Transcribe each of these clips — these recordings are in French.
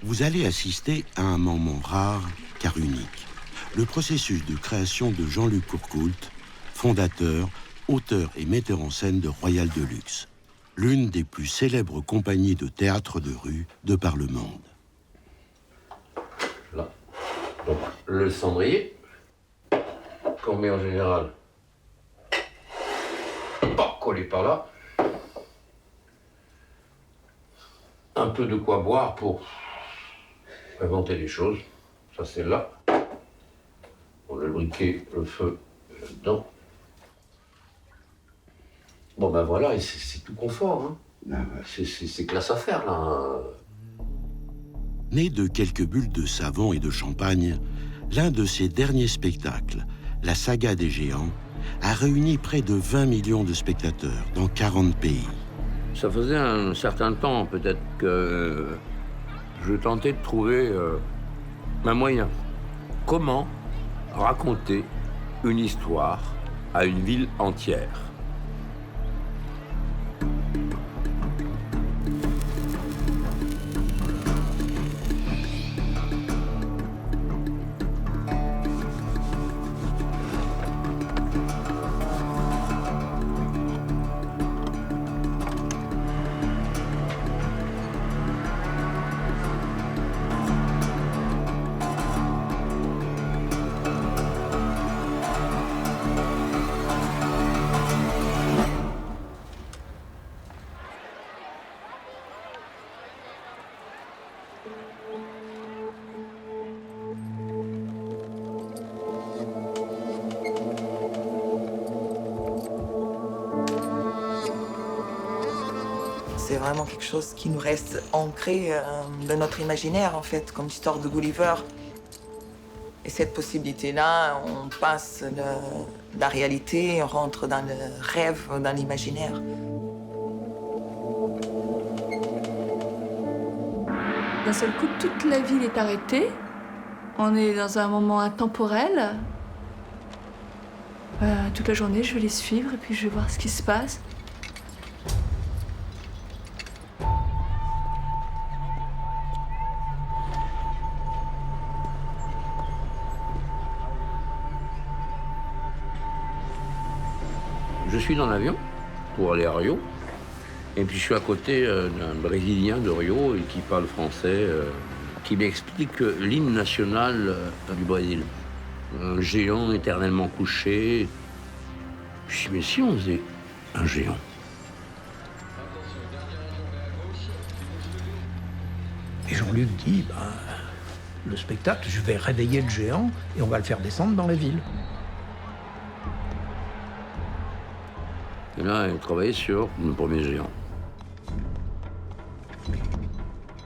Vous allez assister à un moment rare car unique. Le processus de création de Jean-Luc Courcoult, fondateur, auteur et metteur en scène de Royal Deluxe, l'une des plus célèbres compagnies de théâtre de rue de par le monde. Là. Donc, le cendrier, qu'on met en général pas collé par là. Un peu de quoi boire pour inventer des choses. Ça, c'est là. On a le briquet, le feu, là-dedans. Bon, ben voilà, et c'est tout confort. Hein. C'est classe à faire, là. Né de quelques bulles de savon et de champagne, l'un de ses derniers spectacles, la saga des géants, a réuni près de 20 millions de spectateurs dans 40 pays. Ça faisait un certain temps, peut-être, que je tentais de trouver un moyen. Comment raconter une histoire à une ville entière? C'est vraiment quelque chose qui nous reste ancré dans notre imaginaire, en fait, comme l'histoire de Gulliver. Et cette possibilité-là, on passe de la réalité, on rentre dans le rêve, dans l'imaginaire. D'un seul coup, toute la ville est arrêtée. On est dans un moment intemporel. Toute la journée, je vais les suivre et puis je vais voir ce qui se passe. Je suis dans l'avion pour aller à Rio. Et puis je suis à côté d'un Brésilien de Rio et qui parle français, qui m'explique l'hymne national du Brésil. Un géant éternellement couché. Je dis, mais si on faisait un géant? Et Jean-Luc dit, le spectacle, je vais réveiller le géant et on va le faire descendre dans la ville. Et là, il travaillait sur le premier géant.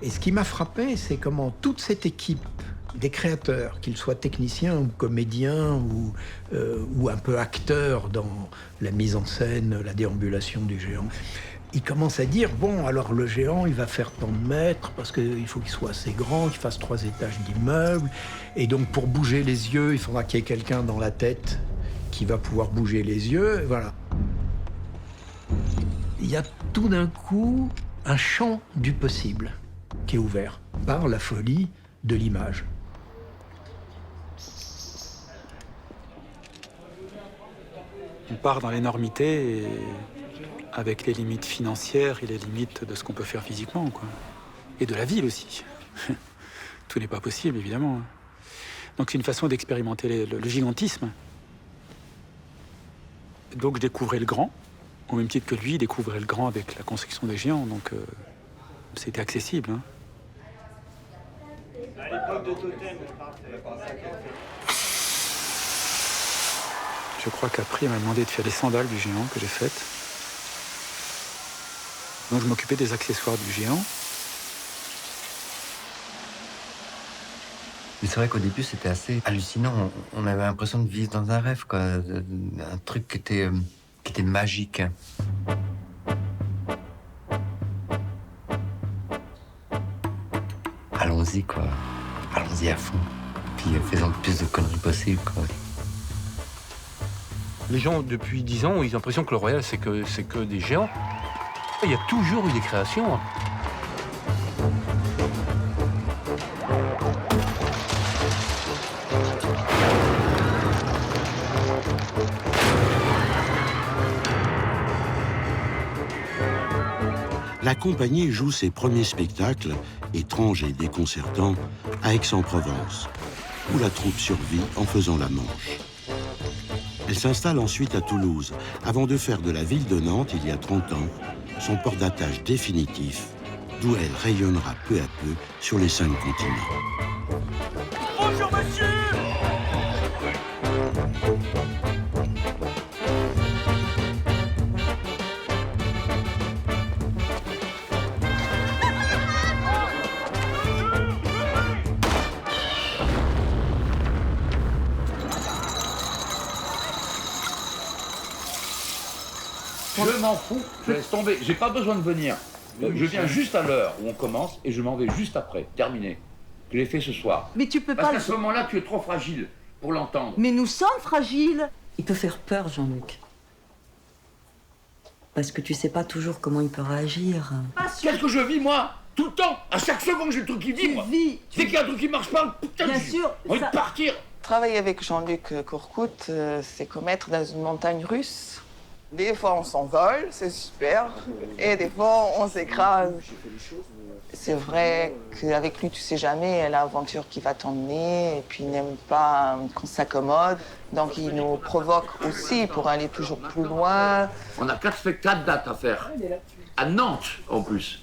Et ce qui m'a frappé, c'est comment toute cette équipe des créateurs, qu'ils soient techniciens ou comédiens ou un peu acteurs dans la mise en scène, la déambulation du géant, ils commencent à dire, bon, alors le géant, il va faire tant de mètres parce qu'il faut qu'il soit assez grand, qu'il fasse 3 étages d'immeuble. Et donc, pour bouger les yeux, il faudra qu'il y ait quelqu'un dans la tête qui va pouvoir bouger les yeux, et voilà. Il y a tout d'un coup un champ du possible qui est ouvert par la folie de l'image. On part dans l'énormité et avec les limites financières et les limites de ce qu'on peut faire physiquement, quoi. Et de la ville aussi. Tout n'est pas possible, évidemment. Donc c'est une façon d'expérimenter le gigantisme. Donc je découvrais le grand. Au même titre que lui, il découvrait le grand avec la construction des géants, donc c'était accessible. Hein. À l'époque de Totem, je crois qu'après, il m'a demandé de faire les sandales du géant que j'ai faites. Donc je m'occupais des accessoires du géant. Mais c'est vrai qu'au début, c'était assez hallucinant. On avait l'impression de vivre dans un rêve, quoi. Un truc qui était magique. Allons-y, quoi. Allons-y à fond. Puis faisons le plus de conneries possible, quoi. Les gens, depuis 10 ans, ont eu l'impression que le Royal, c'est que des géants. Il y a toujours eu des créations. la compagnie joue ses premiers spectacles, étranges et déconcertants, à Aix-en-Provence, où la troupe survit en faisant la Manche. Elle s'installe ensuite à Toulouse, avant de faire de la ville de Nantes, il y a 30 ans, son port d'attache définitif, d'où elle rayonnera peu à peu sur les 5 continents. Bonjour monsieur! Je m'en fous, je laisse tomber, j'ai pas besoin de venir. Je viens juste à l'heure où on commence et je m'en vais juste après, terminé. Je l'ai fait ce soir. Mais tu peux Parce pas... qu'à ce moment-là, tu es trop fragile pour l'entendre. Mais nous sommes fragiles. Il peut faire peur, Jean-Luc. Parce que tu sais pas toujours comment il peut réagir. Qu'est-ce que je vis, moi? Tout le temps, à chaque seconde, j'ai le truc qui vibre. Dès qu'il y a un truc qui marche pas, putain, Bien j'ai sûr, envie de partir. Travailler avec Jean-Luc Courcoult, c'est comme être dans une montagne russe. Des fois, on s'envole, c'est super, et des fois, on s'écrase. C'est vrai qu'avec lui, tu sais jamais l'aventure qui va t'emmener, et puis il n'aime pas qu'on s'accommode. Donc, il nous provoque aussi pour aller toujours plus loin. On a 4 dates à faire. À Nantes, en plus.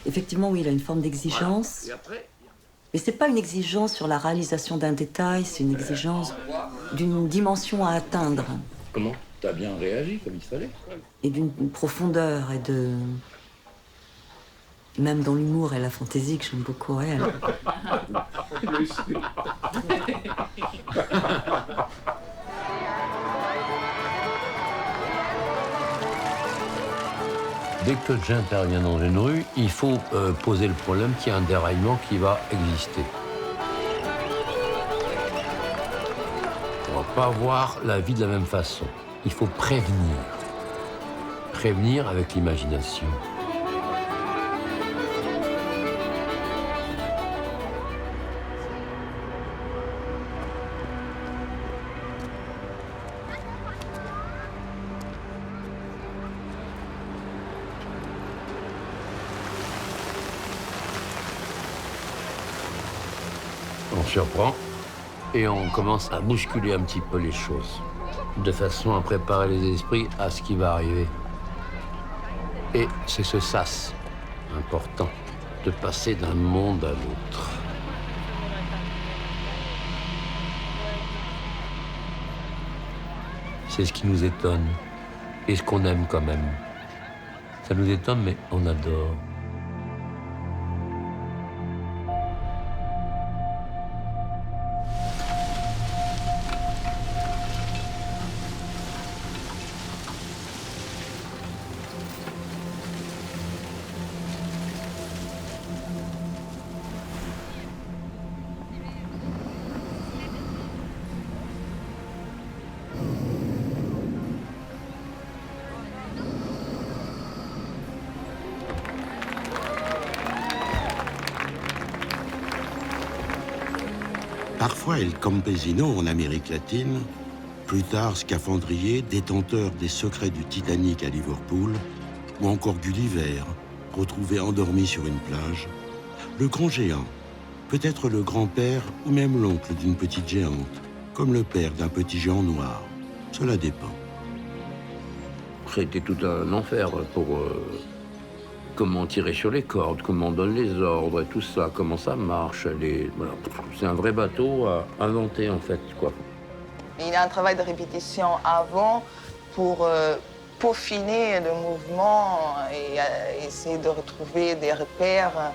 Effectivement, oui, il a une forme d'exigence. Et après, Mais c'est pas une exigence sur la réalisation d'un détail, c'est une exigence d'une dimension à atteindre. comment? T'as bien réagi comme il fallait. Et d'une profondeur et de... Même dans l'humour et la fantaisie que j'aime beaucoup elle. Dès que j'interviens dans une rue, il faut poser le problème qu'il y a un déraillement qui va exister. On va pas voir la vie de la même façon. Il faut prévenir. Prévenir avec l'imagination. On surprend et on commence à bousculer un petit peu les choses, de façon à préparer les esprits à ce qui va arriver. Et c'est ce sas important, de passer d'un monde à l'autre. C'est ce qui nous étonne et ce qu'on aime quand même. Ça nous étonne, mais on adore. Parfois El Campesino en Amérique latine, plus tard scaphandrier, détenteur des secrets du Titanic à Liverpool, ou encore Gulliver, retrouvé endormi sur une plage, le grand géant peut être le grand-père ou même l'oncle d'une petite géante, comme le père d'un petit géant noir. Cela dépend. C'était tout un enfer pour comment tirer sur les cordes, comment on donne les ordres et tout ça, comment ça marche. Voilà. C'est un vrai bateau à inventer en fait, quoi. Il y a un travail de répétition avant pour peaufiner le mouvement et essayer de retrouver des repères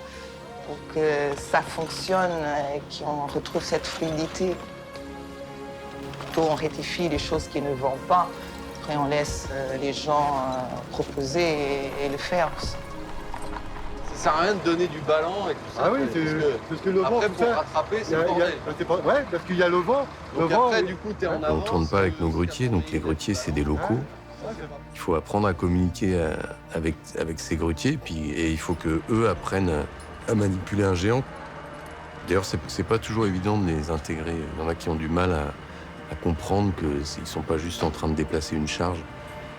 pour que ça fonctionne et qu'on retrouve cette fluidité. Plutôt on rectifie les choses qui ne vont pas, après on laisse les gens proposer et le faire. Ça sert à rien de donner du ballon et tout ça. Ah oui, parce que le vent, après, pour rattraper, c'est le bordel. Ouais, parce qu'il y a le vent. Donc après, du coup, t'es en avance. On ne tourne pas avec nos grutiers, donc les grutiers, c'est des locaux. Il faut apprendre à communiquer avec ces grutiers, et il faut qu'eux apprennent à manipuler un géant. D'ailleurs, c'est pas toujours évident de les intégrer. Il y en a qui ont du mal à comprendre qu'ils ne sont pas juste en train de déplacer une charge.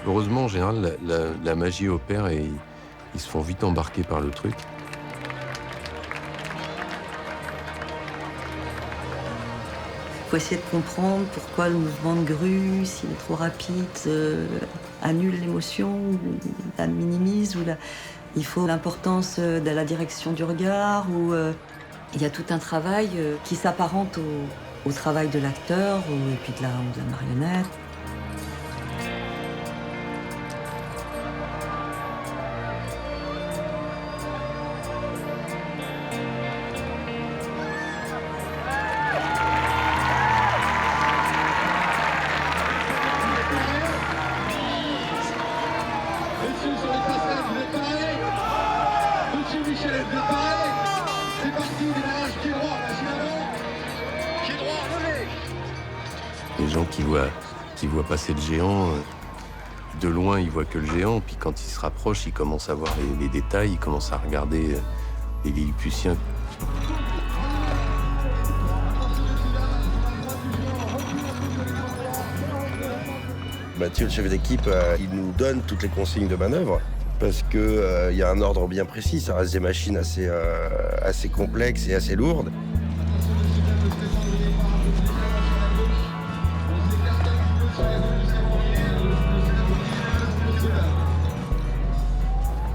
Heureusement, en général, la magie opère et Ils se font vite embarquer par le truc. Il faut essayer de comprendre pourquoi le mouvement de grue, s'il est trop rapide, annule l'émotion, ou la minimise. Il faut l'importance de la direction du regard. Il y a tout un travail qui s'apparente au travail de l'acteur et puis de la marionnette. Les gens qui voient passer le géant, de loin, ils voient que le géant, puis quand ils se rapprochent, ils commencent à voir les détails, ils commencent à regarder les Lilliputiens. Mathieu, le chef d'équipe, il nous donne toutes les consignes de manœuvre parce qu'il y a un ordre bien précis. Ça reste des machines assez complexes et assez lourdes.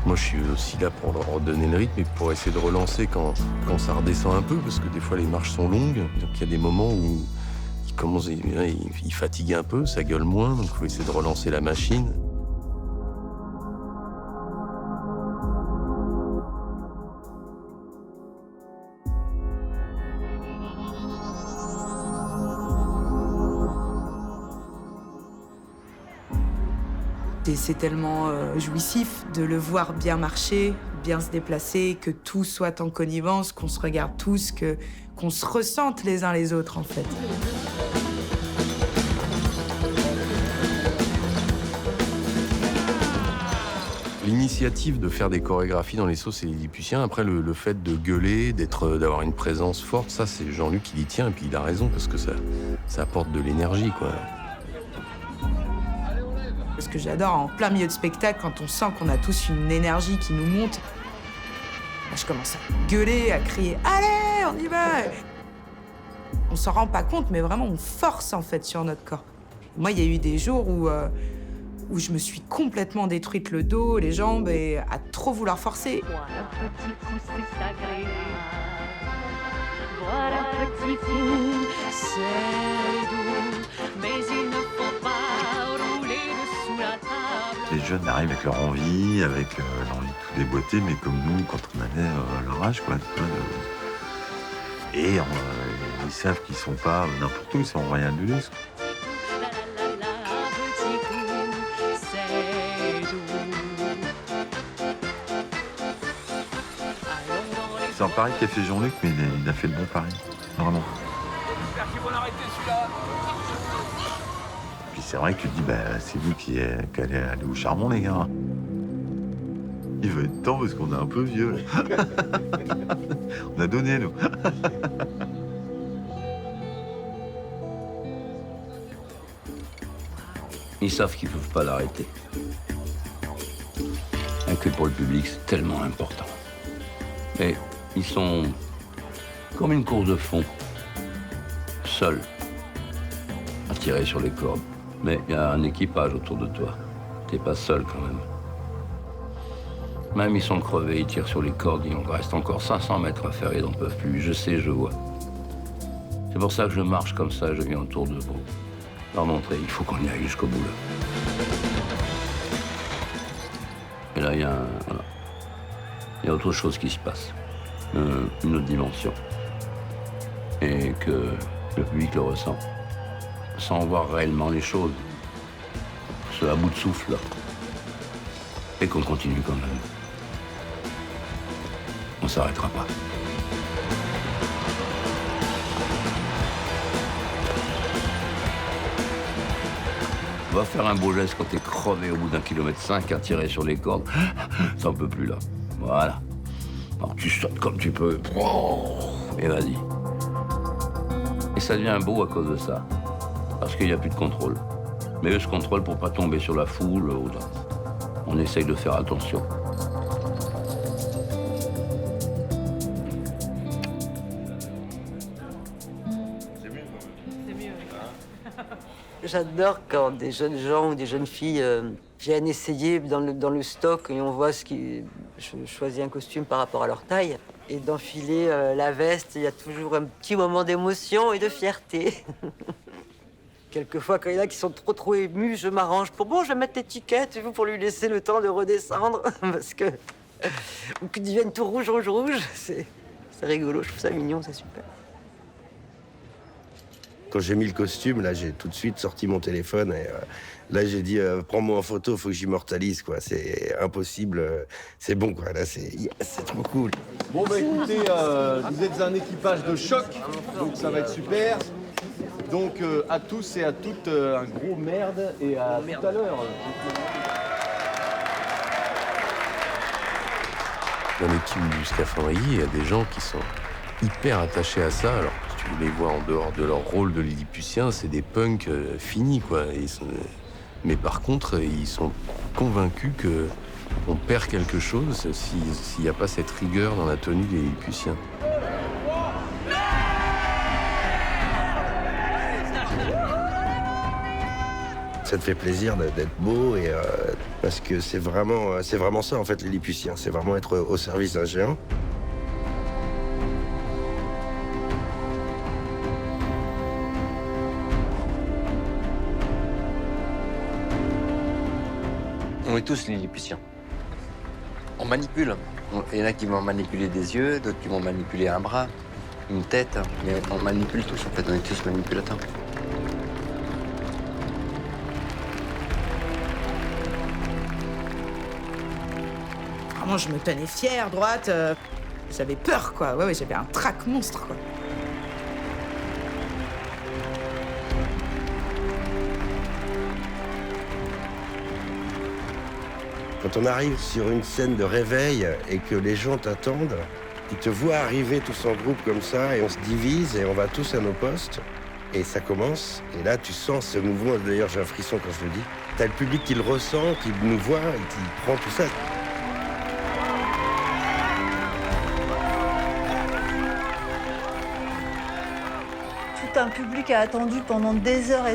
Moi, je suis aussi là pour leur redonner le rythme et pour essayer de relancer quand ça redescend un peu, parce que des fois, les marches sont longues. Donc, il y a des moments où ils fatiguent un peu, ça gueule moins, donc il faut essayer de relancer la machine. C'est tellement jouissif de le voir bien marcher, bien se déplacer, que tout soit en connivence, qu'on se regarde tous, qu'on se ressente les uns les autres, en fait. L'initiative de faire des chorégraphies dans les sauts, c'est les Lilliputiens. Après, le fait de gueuler, d'avoir une présence forte, ça, c'est Jean-Luc qui y tient. Et puis, il a raison, parce que ça apporte de l'énergie, quoi. Ce que j'adore en plein milieu de spectacle, quand on sent qu'on a tous une énergie qui nous monte, je commence à gueuler, à crier « Allez, on y va !» On s'en rend pas compte, mais vraiment, on force en fait sur notre corps. Moi, il y a eu des jours où je me suis complètement détruite le dos, les jambes, et à trop vouloir forcer. Voilà, petit coup, c'est doux, mais il ne faut pas rouler dessous la table. Les jeunes arrivent avec leur envie, avec l'envie de tout déboîter, mais comme nous, quand on avait leur âge, quoi. Et ils savent qu'ils sont pas n'importe où, ils sont royal de luxe. C'est un pari qu'a fait Jean-Luc, mais il a fait le bon pari. Vraiment. J'espère qu'ils vont l'arrêter celui-là. Puis c'est vrai que tu te dis, c'est vous qui allez aller au charbon, les gars. Il va être temps parce qu'on est un peu vieux. On a donné, nous. Ils savent qu'ils ne peuvent pas l'arrêter. Et que pour le public, c'est tellement important. Et ils sont comme une course de fond, seuls, à tirer sur les cordes. Mais il y a un équipage autour de toi. T'es pas seul quand même. Même ils sont crevés, ils tirent sur les cordes, il en reste encore 500 mètres à faire, ils n'en peuvent plus. Je sais, je vois. C'est pour ça que je marche comme ça, je viens autour de vous. Leur montrer, il faut qu'on y aille jusqu'au bout là. Et là, il y a autre chose qui se passe. Une autre dimension. Et que le public le ressent. Sans voir réellement les choses. Ce à bout de souffle là. Et qu'on continue quand même. On s'arrêtera pas. Va faire un beau geste quand t'es crevé au bout d'1,5 km à tirer sur les cordes. Ça en peut plus là. Voilà. Alors tu sautes comme tu peux. Et vas-y. Et ça devient beau à cause de ça. Parce qu'il n'y a plus de contrôle. Mais eux se contrôlent pour pas tomber sur la foule. On essaye de faire attention. J'adore quand des jeunes gens ou des jeunes filles viennent essayer dans le stock et on voit je choisis un costume par rapport à leur taille. Et d'enfiler la veste, il y a toujours un petit moment d'émotion et de fierté. Quelquefois, quand il y en a qui sont trop émus, je m'arrange pour bon, je vais mettre l'étiquette pour lui laisser le temps de redescendre. Parce que. Ou qu'ils deviennent tout rouge. C'est rigolo, je trouve ça mignon, c'est super. Quand j'ai mis le costume, là, j'ai tout de suite sorti mon téléphone et là, j'ai dit prends-moi en photo, faut que j'immortalise, quoi. C'est impossible, c'est bon, quoi. Là, c'est trop cool. Bon, bah écoutez, vous êtes un équipage de choc, donc ça va être super. Donc à tous et à toutes, un gros merde et à tout à l'heure. Dans l'équipe du Scaphandrier, il y a des gens qui sont hyper attachés à ça. Alors, si tu les vois en dehors de leur rôle de Lilliputien, c'est des punks finis, quoi. Mais par contre, ils sont convaincus qu'on perd quelque chose s'il n'y a pas cette rigueur dans la tenue des Lilliputiens. Ça te fait plaisir d'être beau et parce que c'est vraiment ça en fait les Lilliputiens, c'est vraiment être au service d'un géant. On est tous Lilliputiens. On manipule. Il y en a qui vont manipuler des yeux, d'autres qui vont manipuler un bras, une tête, mais on manipule tous en fait, on est tous manipulateurs. Vraiment, je me tenais fière, droite. J'avais peur, quoi. Ouais, j'avais un trac monstre, quoi. Quand on arrive sur une scène de réveil et que les gens t'attendent, ils te voient arriver tous en groupe comme ça et on se divise et on va tous à nos postes. Et ça commence, et là tu sens ce mouvement, d'ailleurs j'ai un frisson quand je le dis. T'as le public qui le ressent, qui nous voit et qui prend tout ça. Tout un public a attendu pendant des heures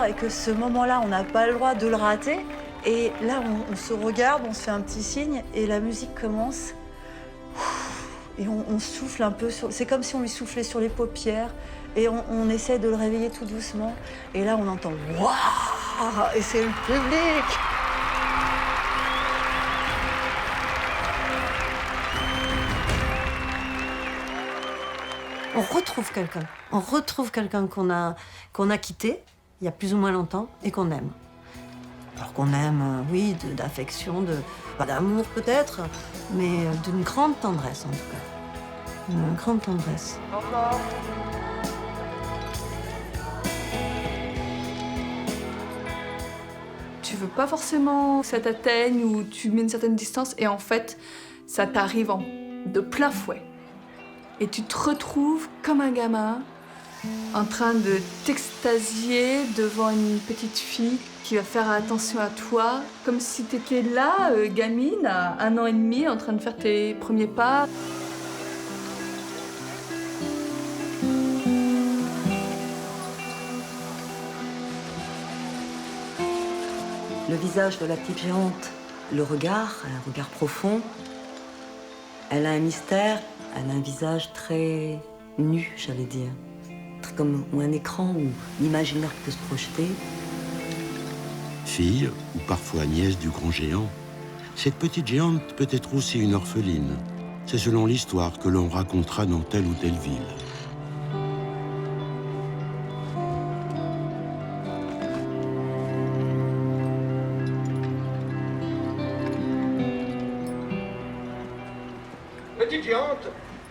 et que ce moment-là, on n'a pas le droit de le rater. Et là, on se regarde, on se fait un petit signe et la musique commence. Et on souffle un peu, c'est comme si on lui soufflait sur les paupières. Et on essaie de le réveiller tout doucement. Et là, on entend « Waouh !» Et c'est le public. On retrouve quelqu'un qu'on a quitté il y a plus ou moins longtemps et qu'on aime. Alors qu'on aime, oui, d'affection, pas d'amour peut-être, mais d'une grande tendresse en tout cas. Une grande tendresse. Tu veux pas forcément que ça t'atteigne ou tu mets une certaine distance et en fait, ça t'arrive de plein fouet. Et tu te retrouves comme un gamin en train de t'extasier devant une petite fille qui va faire attention à toi, comme si tu étais là, gamine, à 1 an et demi, en train de faire tes premiers pas. Le visage de la petite géante, le regard, un regard profond. Elle a un mystère, elle a un visage très nu, j'allais dire. Comme un écran où l'imaginaire peut se projeter. Fille, ou parfois nièce du grand géant, cette petite géante peut être aussi une orpheline. C'est selon l'histoire que l'on racontera dans telle ou telle ville. Petite géante,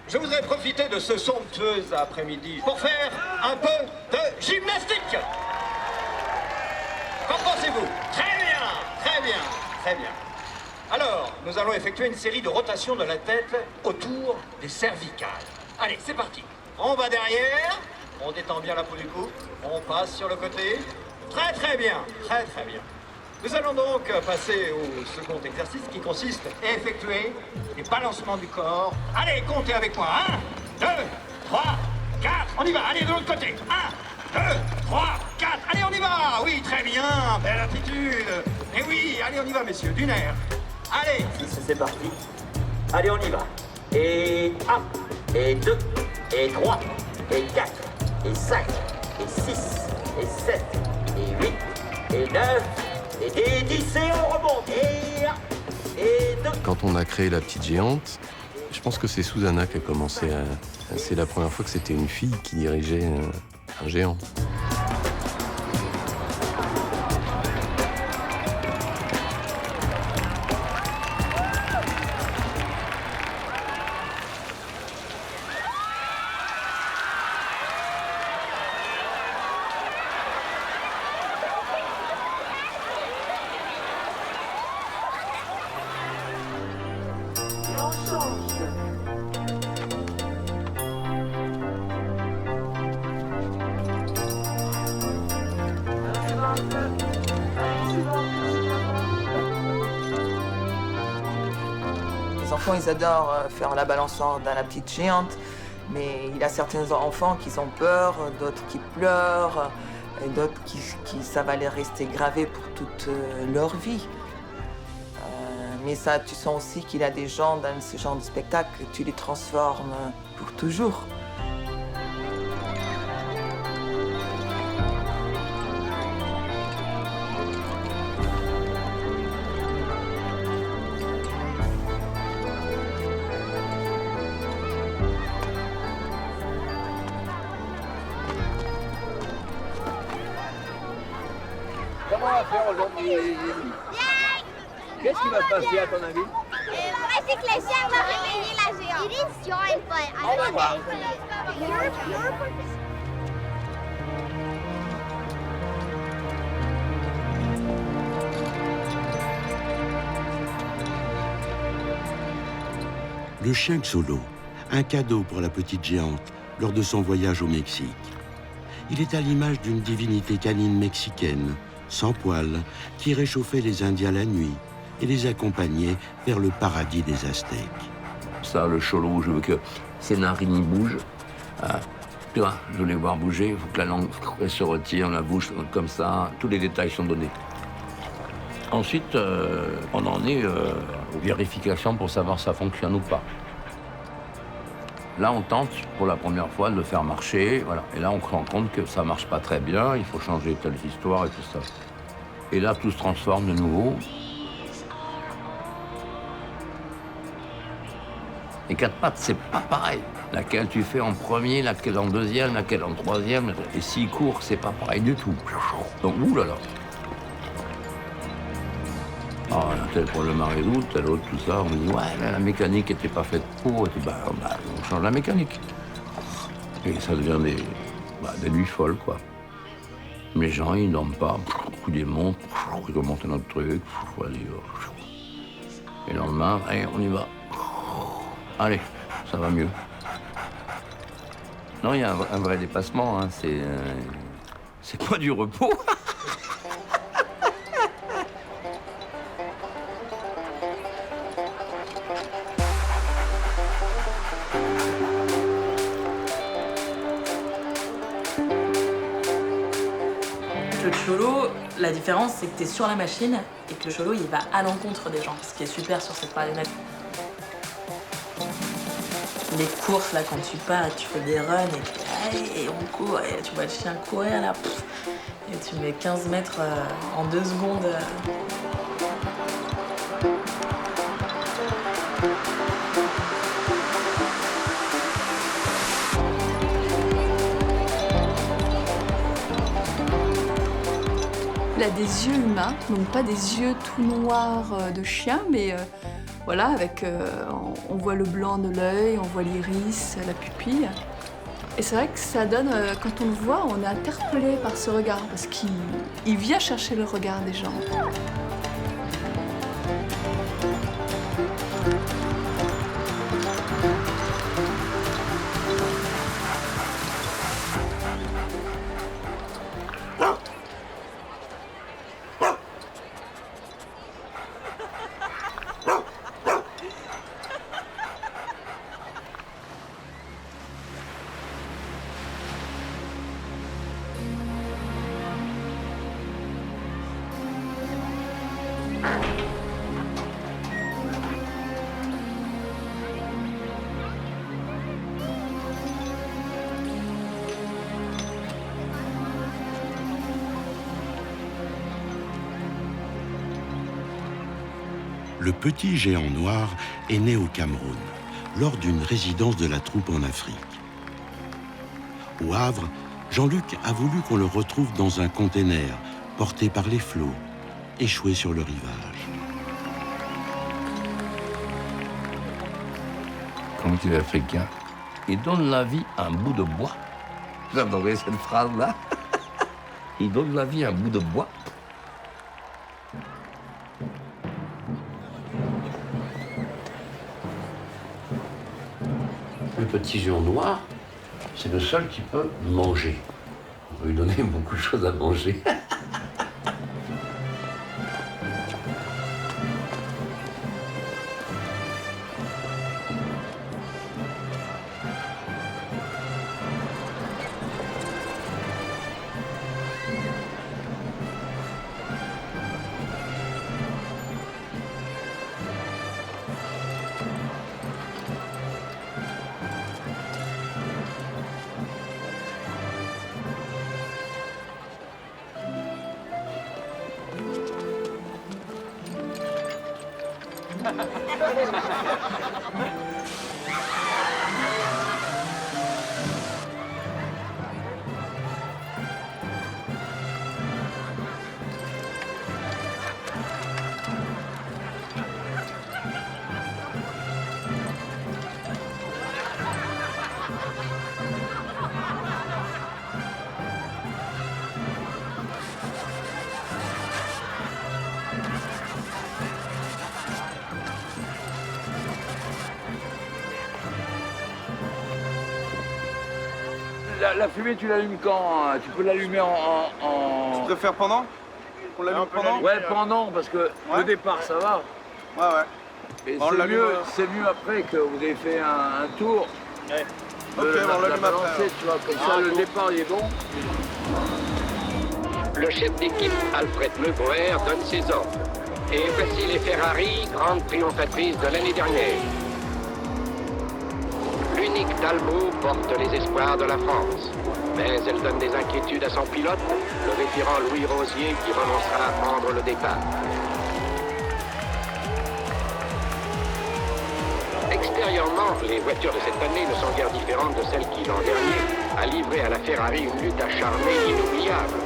je voudrais profiter de ce somptueux après-midi pour faire un peu de gymnastique. Qu'en pensez-vous? Très bien, très bien, très bien. Alors, nous allons effectuer une série de rotations de la tête autour des cervicales. Allez, c'est parti. On va derrière, on détend bien la peau du cou, on passe sur le côté. Très très bien, très très bien. Nous allons donc passer au second exercice qui consiste à effectuer les balancements du corps. Allez, comptez avec moi. 1, 2, 3, 4. On y va, allez de l'autre côté. 1, 2, 3, 4. Allez, on y va. Oui, très bien. Belle attitude. Et oui, allez, on y va, messieurs. Du nerf. Allez. C'est parti. Allez, on y va. Et 1, et 2, et 3, et 4, et 5, et 6, et 7, et 8, et 9, et 10, et on remonte. Et 1, et 2. Quand on a créé La Petite Géante, je pense que c'est Susanna qui a commencé à... C'est la première fois que c'était une fille qui dirigeait un géant. Les enfants, ils adorent faire la balançoire dans La Petite Géante, mais il y a certains enfants qui ont peur, d'autres qui pleurent, et d'autres qui ça va les rester gravé pour toute leur vie. Mais ça, tu sens aussi qu'il y a des gens dans ce genre de spectacle que tu les transformes pour toujours. Comment on va faire aujourd'hui? Qu'est-ce qui va se passer à ton avis? C'est que les chiens vont réveiller la géante. It is joint, but I don't know. Le chien Xolo, un cadeau pour La Petite Géante lors de son voyage au Mexique. Il est à l'image d'une divinité canine mexicaine, sans poils, qui réchauffait les Indiens la nuit et les accompagnait vers le paradis des Aztèques. Ça, le cholo, je veux que ses narines bougent. Tu vois, je veux les voir bouger, il faut que la langue elle se retire, la bouche comme ça, tous les détails sont donnés. Ensuite, on en est aux vérifications pour savoir si ça fonctionne ou pas. Là, on tente pour la première fois de le faire marcher, voilà. Et là, on se rend compte que ça marche pas très bien, il faut changer telle histoire et tout ça. Et là, tout se transforme de nouveau. Les 4 pattes, c'est pas pareil. Laquelle tu fais en premier, laquelle en deuxième, laquelle en troisième. Et s'il court, c'est pas pareil du tout. Donc, oulala. Ah, tel pour le Marilou, tel autre, tout ça. On me dit, ouais, mais la mécanique n'était pas faite pour. Et puis, on change la mécanique. Et ça devient des nuits folles, quoi. Les gens, ils dorment pas. Ils démontent, ils remontent un autre truc. Et le lendemain, allez, on y va. Allez, ça va mieux. Non, il y a un vrai dépassement, hein. C'est pas du repos. Le cholo, la différence, c'est que tu es sur la machine et que le cholo, il va à l'encontre des gens, ce qui est super sur cette marionnette. Les courses, là, quand tu pars, tu fais des runs et on court, et tu vois le chien courir, là, et tu mets 15 mètres en 2 secondes. Il a des yeux humains, donc pas des yeux tout noirs de chien, mais voilà, avec, on voit le blanc de l'œil, on voit l'iris, la pupille. Et c'est vrai que ça donne, quand on le voit, on est interpellé par ce regard, parce qu'il vient chercher le regard des gens. Le petit géant noir est né au Cameroun, lors d'une résidence de la troupe en Afrique. Au Havre, Jean-Luc a voulu qu'on le retrouve dans un container, porté par les flots, échoué sur le rivage. Comme tu es africain, il donne la vie à un bout de bois. J'adorais cette phrase-là. Il donne la vie à un bout de bois. Le petit géant noir, c'est le seul qui peut manger. On peut lui donner beaucoup de choses à manger. La fumée, tu l'allumes quand? Tu peux l'allumer en... Tu préfères pendant? On l'allume pendant? Ouais, pendant, parce que le départ, ça va. Ouais, ouais. Et On l'allume, c'est mieux après que vous avez fait un tour. Ouais. Ok, on l'allume après. Tu vois, comme ça, le départ, il est bon. Le chef d'équipe, Alfred Meubauer, donne ses ordres. Et voici les Ferrari, grande triomphatrice de l'année dernière. L'unique Talbot porte les espoirs de la France. Mais elle donne des inquiétudes à son pilote, le vétéran Louis Rosier, qui renoncera à prendre le départ. Extérieurement, les voitures de cette année ne sont guère différentes de celles qui, l'an dernier, a livré à la Ferrari une lutte acharnée inoubliable.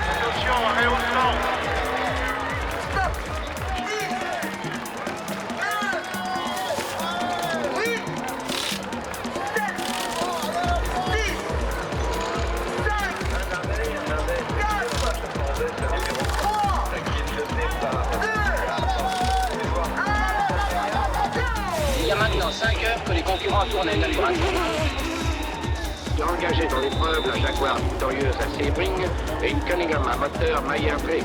Attention, arrêt au centre. Il y a maintenant 5 heures que les concurrents tournent à une allure engagé dans l'épreuve, la Jaguar victorieuse à Sebring et une Cunningham à moteur Mayer-Drake.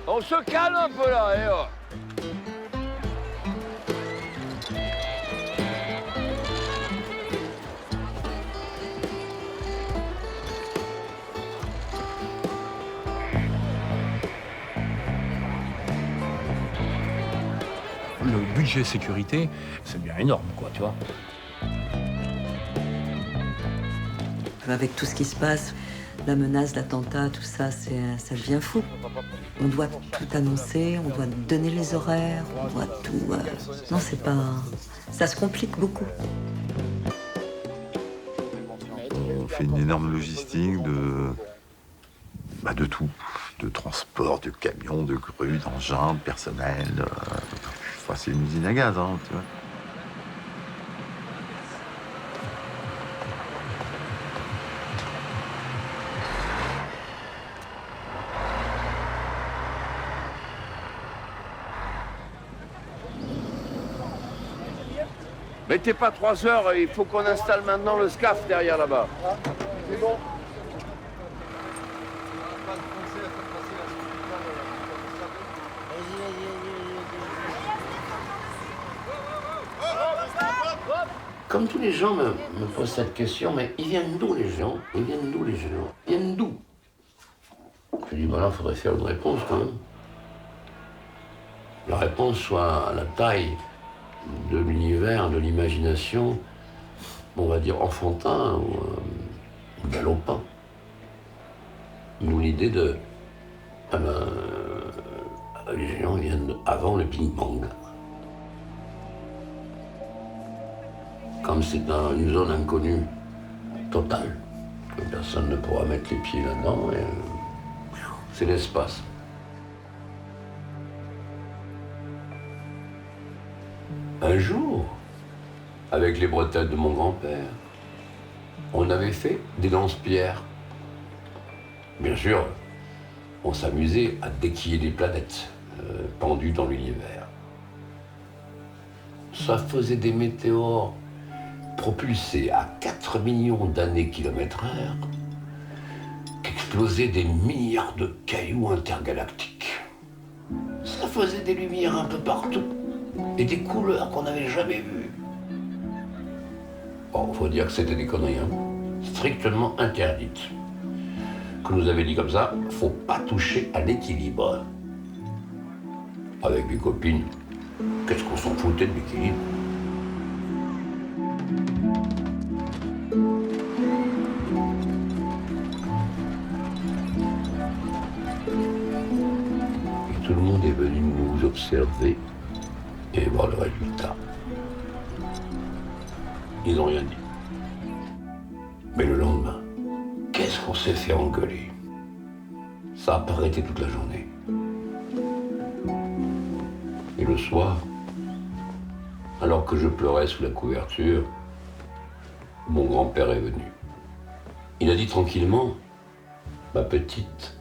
On se calme un peu là, eh oh. Le budget sécurité, c'est bien énorme, quoi, tu vois. Avec tout ce qui se passe, la menace, l'attentat, tout ça, ça devient fou. On doit tout annoncer, on doit donner les horaires, on doit tout... Non, c'est pas... Ça se complique beaucoup. On fait une énorme logistique de tout. De transport, de camions, de grues, d'engins, de personnel. Enfin, c'est une usine à gaz, hein, tu vois. Mettez pas 3 heures, il faut qu'on installe maintenant le SCAF derrière là-bas. C'est bon. Comme tous les gens me posent cette question, mais ils viennent d'où les géants? Ils viennent d'où les géants? Ils viennent d'où? Je dis, ben là, il faudrait faire une réponse quand même. La réponse soit à la taille de l'univers, de l'imagination, on va dire enfantin ou galopin. D'où l'idée de... les géants viennent avant le Big Bang. Comme c'est une zone inconnue totale, que personne ne pourra mettre les pieds là-dedans, c'est l'espace. Un jour, avec les bretelles de mon grand-père, on avait fait des lance-pierres. Bien sûr, on s'amusait à déquiller des planètes pendues dans l'univers. Ça faisait des météores propulsés à 4 millions d'années-kilomètres-heure qui explosaient des milliards de cailloux intergalactiques. Ça faisait des lumières un peu partout et des couleurs qu'on n'avait jamais vues. Bon, faut dire que c'était des conneries, hein, strictement interdites. Que nous avait dit comme ça, faut pas toucher à l'équilibre. Avec mes copines, qu'est-ce qu'on s'en foutait de l'équilibre? Et tout le monde est venu nous observer et voir le résultat. Ils n'ont rien dit. Mais le lendemain, qu'est-ce qu'on s'est fait engueuler? Ça a pas arrêté toute la journée. Et le soir, alors que je pleurais sous la couverture, mon grand-père est venu. Il a dit tranquillement, « Ma petite,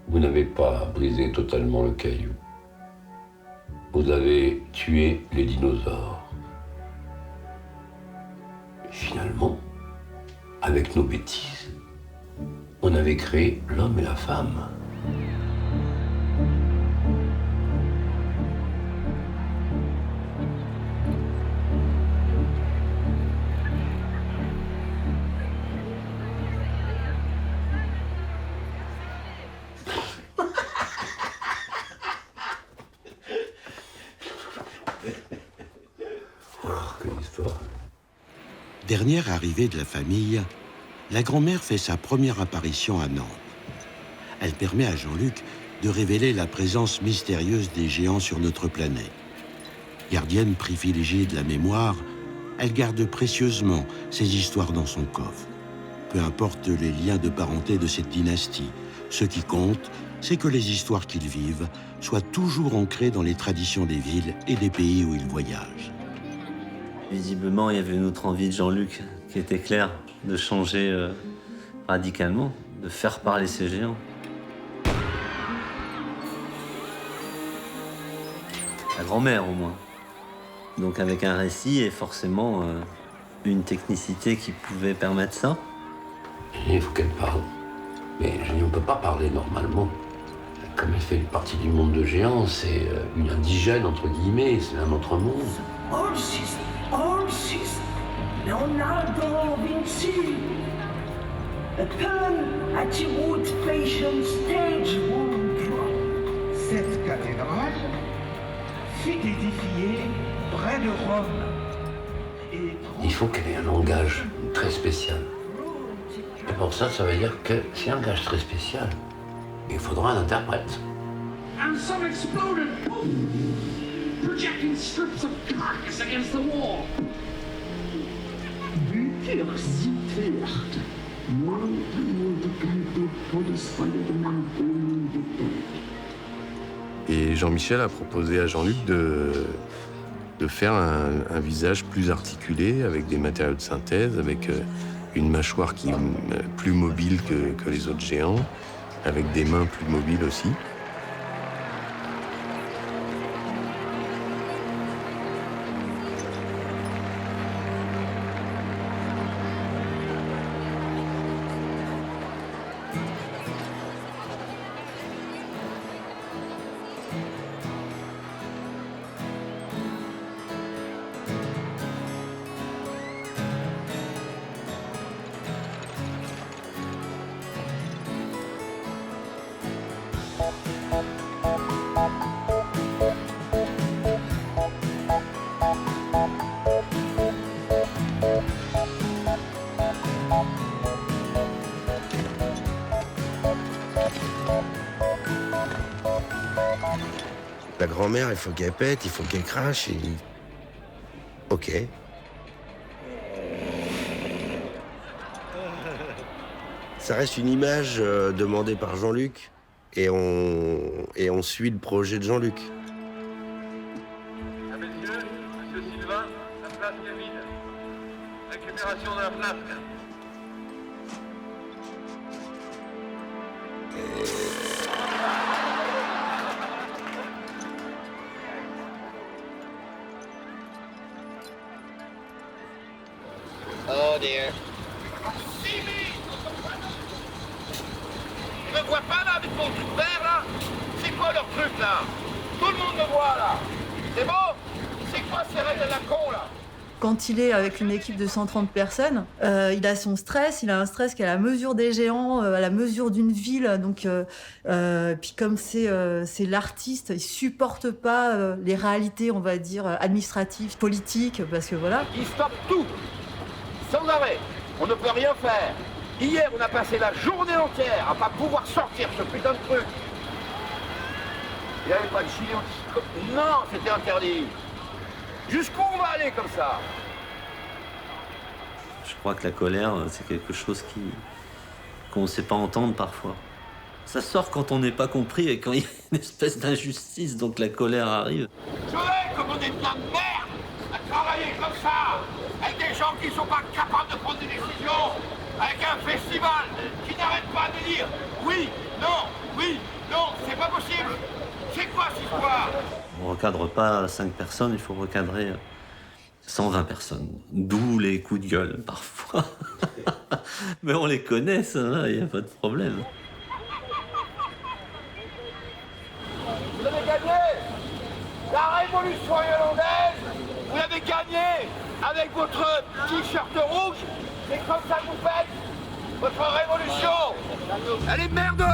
vous n'avez pas brisé totalement le caillou. Vous avez tué les dinosaures. Et finalement, avec nos bêtises, on avait créé l'homme et la femme. » Dernière arrivée de la famille, la grand-mère fait sa première apparition à Nantes. Elle permet à Jean-Luc de révéler la présence mystérieuse des géants sur notre planète. Gardienne privilégiée de la mémoire, elle garde précieusement ces histoires dans son coffre. Peu importe les liens de parenté de cette dynastie, ce qui compte, c'est que les histoires qu'ils vivent soient toujours ancrées dans les traditions des villes et des pays où ils voyagent. Visiblement, il y avait une autre envie de Jean-Luc qui était claire, de changer radicalement, de faire parler ces géants. La grand-mère, au moins. Donc avec un récit et forcément une technicité qui pouvait permettre ça. Il faut qu'elle parle. Mais on ne peut pas parler normalement. Comme elle fait partie du monde de géants, c'est une indigène, entre guillemets, c'est un autre monde. Orsis, Leonardo Vinci, Pearl Atwood Fashion Stage One. Cette cathédrale fut édifiée près de Rome. Il faut qu'elle ait un langage très spécial. Et pour ça, ça veut dire que c'est un langage très spécial. Il faudra un interprète. And some exploded, projecting strips of carcass against the wall. Bücher sind wert. Et Jean-Michel a proposé à Jean-Luc de faire un visage plus articulé, avec des matériaux de synthèse, avec une mâchoire qui est plus mobile que les autres géants, avec des mains plus mobiles aussi. grand-mère, il faut qu'elle pète, il faut qu'elle crache. Et... Ok. Ça reste une image demandée par Jean-Luc et on suit le projet de Jean-Luc. Messieurs, monsieur Sylvain, la place est vide. Récupération de la flasque. Oh dear. Tu me vois pas là avec mon truc vert là? C'est quoi leur truc là? Tout le monde me voit là. C'est bon? C'est quoi ces règles de la con là? Quand il est avec une équipe de 130 personnes, il a son stress, il a un stress qui est à la mesure des géants, à la mesure d'une ville. Donc, puis comme c'est l'artiste, il supporte pas les réalités, on va dire, administratives, politiques, parce que voilà. Ils stoppent tout. Sans arrêt. On ne peut rien faire. Hier, on a passé la journée entière à pas pouvoir sortir ce putain de truc. Il n'y avait pas de chili anti... Non, c'était interdit. Jusqu'où on va aller comme ça? Je crois que la colère, c'est quelque chose qu'on ne sait pas entendre parfois. Ça sort quand on n'est pas compris et quand il y a une espèce d'injustice, donc la colère arrive. Je vais comme on est de la merde à travailler comme ça, avec des gens qui ne sont pas capables de prendre des décisions, avec un festival qui n'arrête pas de dire oui, non, c'est pas possible. C'est quoi cette histoire? On ne recadre pas 5 personnes, il faut recadrer 120 personnes. D'où les coups de gueule, parfois. Mais on les connaît, ça va, il n'y a pas de problème. Vous avez gagné la révolution irlandaise. Vous l'avez gagné avec votre t-shirt rouge. C'est comme ça que vous faites votre révolution. Elle est merdeuse.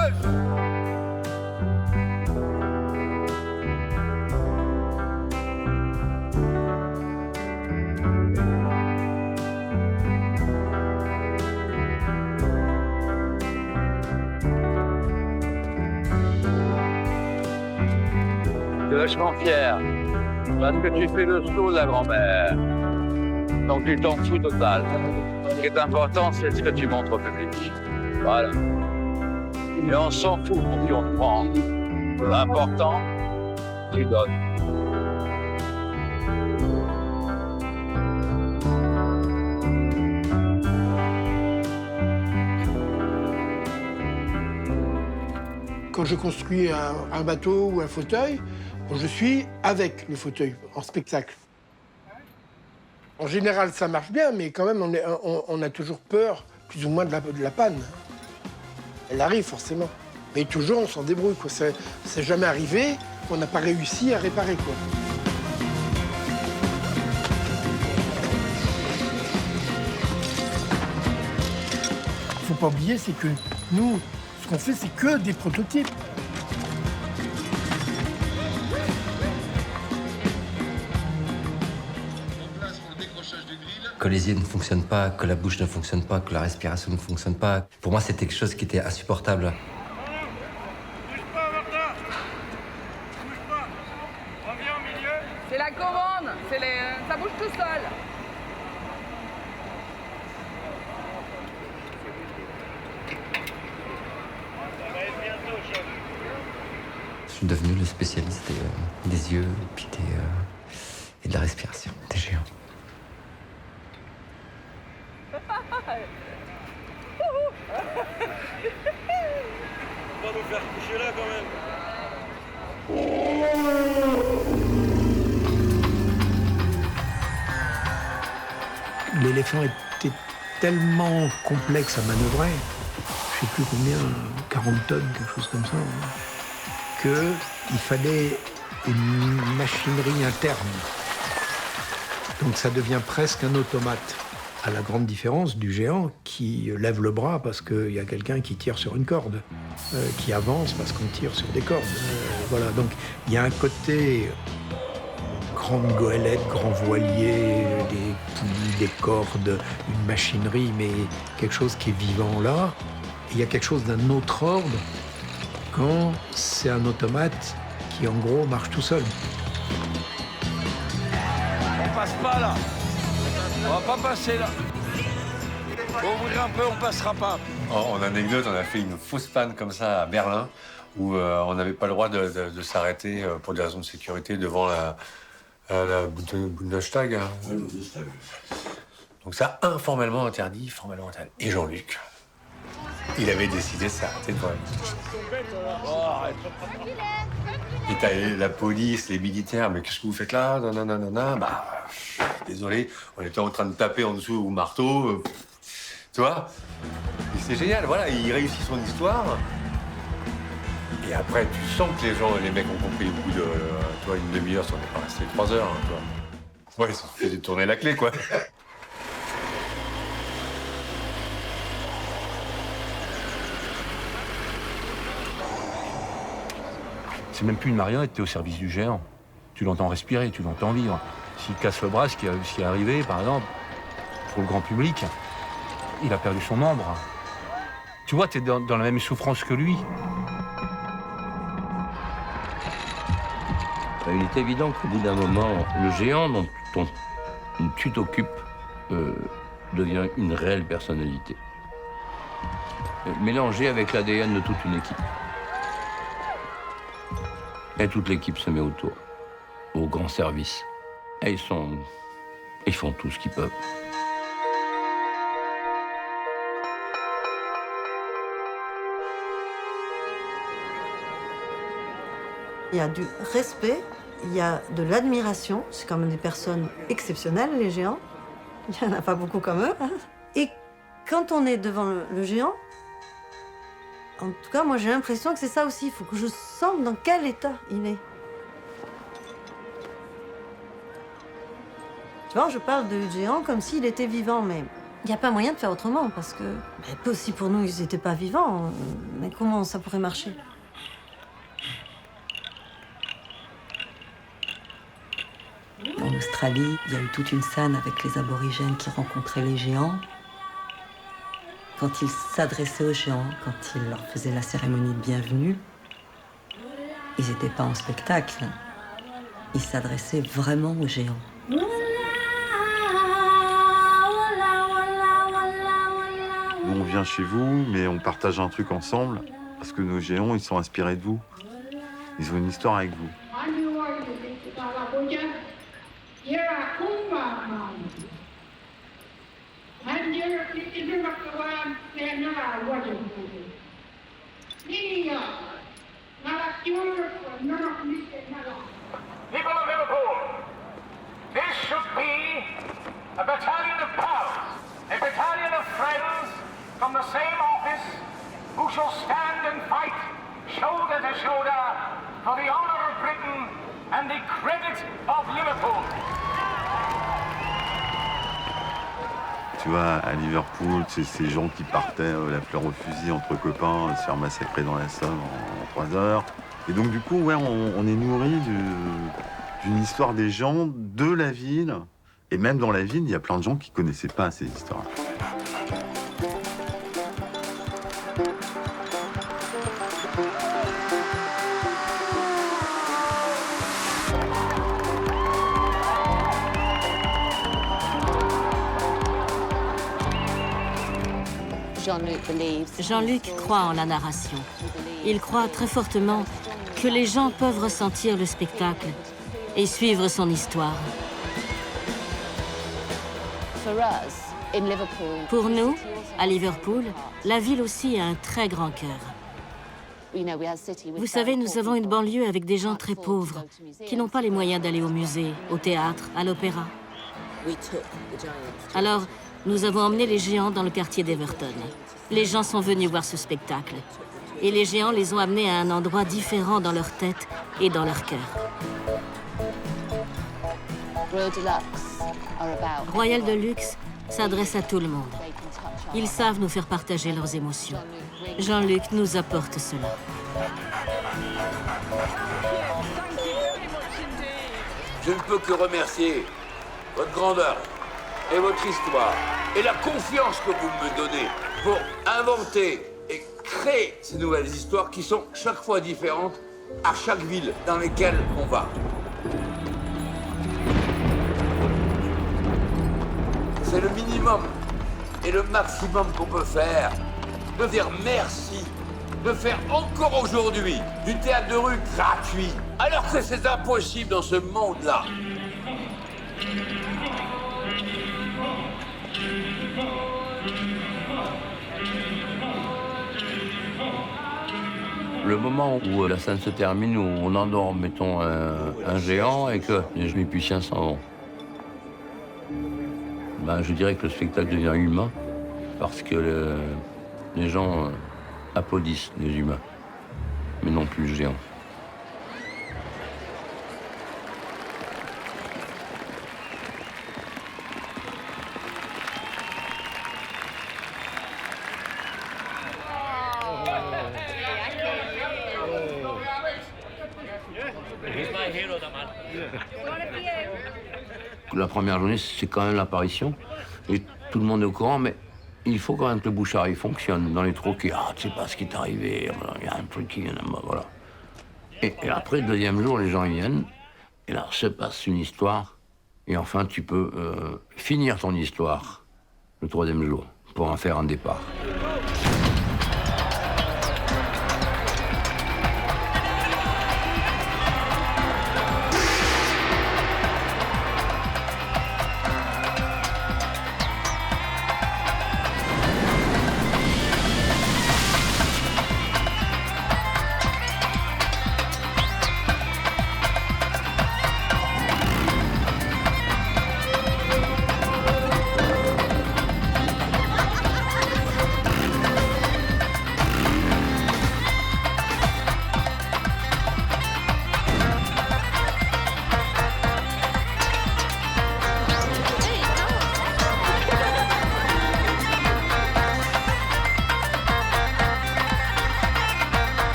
Je suis vachement fier, parce que tu fais le saut de la grand-mère. Donc tu t'en fous total. Ce qui est important, c'est ce que tu montres au public. Voilà. Et on s'en fout pour qui on te prend. L'important, tu donnes. Quand je construis un bateau ou un fauteuil, je suis avec le fauteuil, en spectacle. En général, ça marche bien, mais quand même, on a toujours peur, plus ou moins, de la panne. Elle arrive, forcément. Mais toujours, on s'en débrouille, quoi. C'est jamais arrivé qu'on n'a pas réussi à réparer, quoi. Faut pas oublier, c'est que nous, ce qu'on fait, c'est que des prototypes. Que les yeux ne fonctionnent pas, que la bouche ne fonctionne pas, que la respiration ne fonctionne pas. Pour moi, c'était quelque chose qui était insupportable. C'est la commande, ça bouge tout seul. Je suis devenu le spécialiste des yeux et de la respiration des géants. On va nous faire coucher là quand même. L'éléphant était tellement complexe à manœuvrer, je sais plus combien, 40 tonnes, quelque chose comme ça, qu'il fallait une machinerie interne. Donc ça devient presque un automate, à la grande différence du géant qui lève le bras parce qu'il y a quelqu'un qui tire sur une corde, qui avance parce qu'on tire sur des cordes. Voilà, donc il y a un côté grande goélette, grand voilier, des poulies, des cordes, une machinerie, mais quelque chose qui est vivant là. Il y a quelque chose d'un autre ordre quand c'est un automate qui en gros marche tout seul. On passe pas là. On va pas passer là. Pour ouvrir un peu, on passera pas. En anecdote, on a fait une fausse panne comme ça à Berlin, où on n'avait pas le droit de s'arrêter pour des raisons de sécurité devant la Bundestag. Hein. Donc ça, informellement interdit, formellement interdit. Et Jean-Luc, il avait décidé de s'arrêter devant la Et t'as la police, les militaires, mais qu'est-ce que vous faites là? Non. Bah, désolé, on était en train de taper en dessous au marteau. Tu vois? Et c'est génial, voilà, il réussit son histoire. Et après, tu sens que les mecs ont compris au bout de, toi, une demi-heure, si on n'est pas resté 3 heures, hein, toi. Ouais, ils se sont fait détourner la clé, quoi. C'est même plus une marionnette, t'es au service du géant. Tu l'entends respirer, tu l'entends vivre. S'il casse le bras, ce qui est arrivé, par exemple, pour le grand public, il a perdu son membre. Tu vois, t'es dans la même souffrance que lui. Il est évident qu'au bout d'un moment, le géant dont tu t'occupes devient une réelle personnalité. Mélangé avec l'ADN de toute une équipe. Et toute l'équipe se met autour, au grand service. Et ils font tout ce qu'ils peuvent. Il y a du respect, il y a de l'admiration. C'est quand même des personnes exceptionnelles, les géants. Il n'y en a pas beaucoup comme eux. Hein. Et quand on est devant le géant, en tout cas, moi j'ai l'impression que c'est ça aussi. Il faut que je sente dans quel état il est. Tu vois, je parle de géant comme s'il était vivant, mais il n'y a pas moyen de faire autrement, parce que aussi pour nous, ils n'étaient pas vivants. Mais comment ça pourrait marcher? En Australie, il y a eu toute une scène avec les aborigènes qui rencontraient les géants. Quand ils s'adressaient aux géants, quand ils leur faisaient la cérémonie de bienvenue, ils n'étaient pas en spectacle. Ils s'adressaient vraiment aux géants. Nous, on vient chez vous, mais on partage un truc ensemble, parce que nos géants, ils sont inspirés de vous. Ils ont une histoire avec vous. People of Liverpool, this should be a battalion of pals, a battalion of friends from the same office who shall stand and fight shoulder to shoulder for the honour of Britain and the credit of Liverpool. Tu vois, à Liverpool, c'est ces gens qui partaient la fleur au fusil entre copains, se faire massacrer dans la Somme en 3 heures. Et donc, du coup, ouais, on est nourri d'une histoire des gens, de la ville. Et même dans la ville, il y a plein de gens qui ne connaissaient pas ces histoires. Jean-Luc croit en la narration. Il croit très fortement que les gens peuvent ressentir le spectacle et suivre son histoire. Pour nous, à Liverpool, la ville aussi a un très grand cœur. Vous savez, nous avons une banlieue avec des gens très pauvres, qui n'ont pas les moyens d'aller au musée, au théâtre, à l'opéra. Alors, nous avons emmené les géants dans le quartier d'Everton. Les gens sont venus voir ce spectacle. Et les géants les ont amenés à un endroit différent dans leur tête et dans leur cœur. Royal Deluxe s'adresse à tout le monde. Ils savent nous faire partager leurs émotions. Jean-Luc nous apporte cela. Je ne peux que remercier votre grandeur et votre histoire et la confiance que vous me donnez pour inventer et créer ces nouvelles histoires qui sont chaque fois différentes à chaque ville dans laquelle on va. C'est le minimum et le maximum qu'on peut faire, de dire merci, de faire encore aujourd'hui du théâtre de rue gratuit, alors que c'est impossible dans ce monde-là. Le moment où la scène se termine, où on endort, mettons, un géant et que les musiciens s'en vont, ben, je dirais que le spectacle devient humain parce que les gens applaudissent les humains, mais non plus le géant. La première journée, c'est quand même l'apparition. Et tout le monde est au courant, mais il faut quand même que le bouche-oreille fonctionne. Dans les troquets, ah, tu sais pas ce qui est arrivé, il y a un truc qui vient, voilà. Et après, le deuxième jour, les gens y viennent, et là, se passe une histoire, et enfin, tu peux finir ton histoire le troisième jour, pour en faire un départ.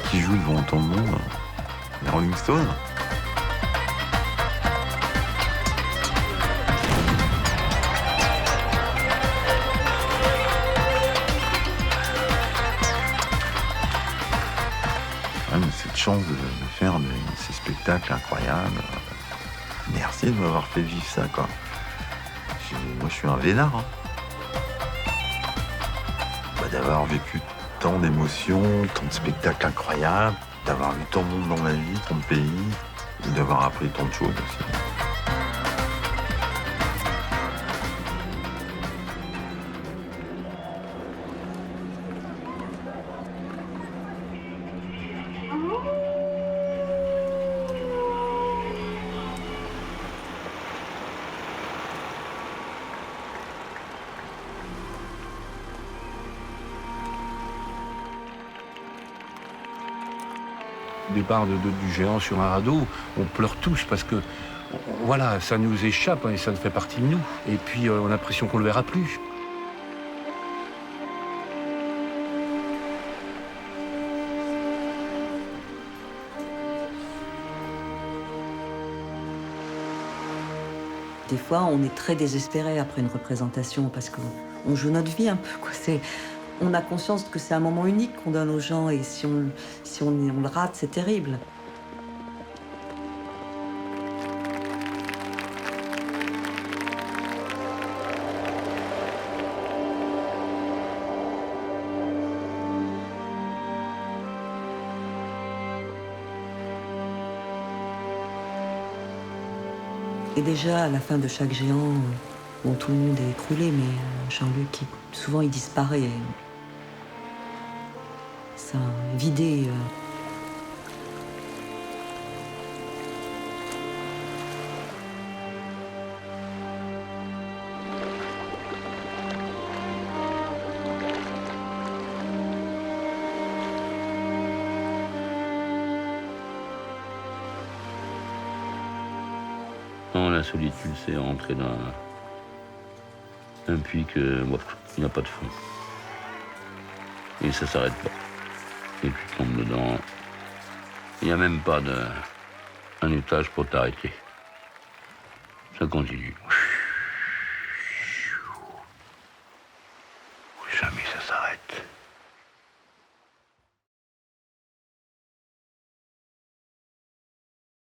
Qui joue devant autant de monde? Les Rolling Stones? Ah, mais cette chance de faire ces spectacles incroyables. Merci de m'avoir fait vivre ça, quoi. Moi, je suis un vénard. Hein. D'avoir vécu tant d'émotions, tant de spectacles incroyables, d'avoir vu tant de monde dans ma vie, tant de pays, et d'avoir appris tant de choses aussi. Au départ du géant sur un radeau, on pleure tous parce que, voilà, ça nous échappe et ça fait partie de nous. Et puis, on a l'impression qu'on ne le verra plus. Des fois, on est très désespéré après une représentation parce qu'on joue notre vie un peu, quoi. On a conscience que c'est un moment unique qu'on donne aux gens et si on le rate, c'est terrible. Et déjà, à la fin de chaque géant, bon, tout le monde est écroulé, mais Jean-Luc, souvent, il disparaît. Ça a vidé. Non, la solitude, c'est rentrer dans un puits que il n'y a pas de fond. Et ça s'arrête pas. Et tu tombes dedans. Il n'y a même pas un étage pour t'arrêter. Ça continue.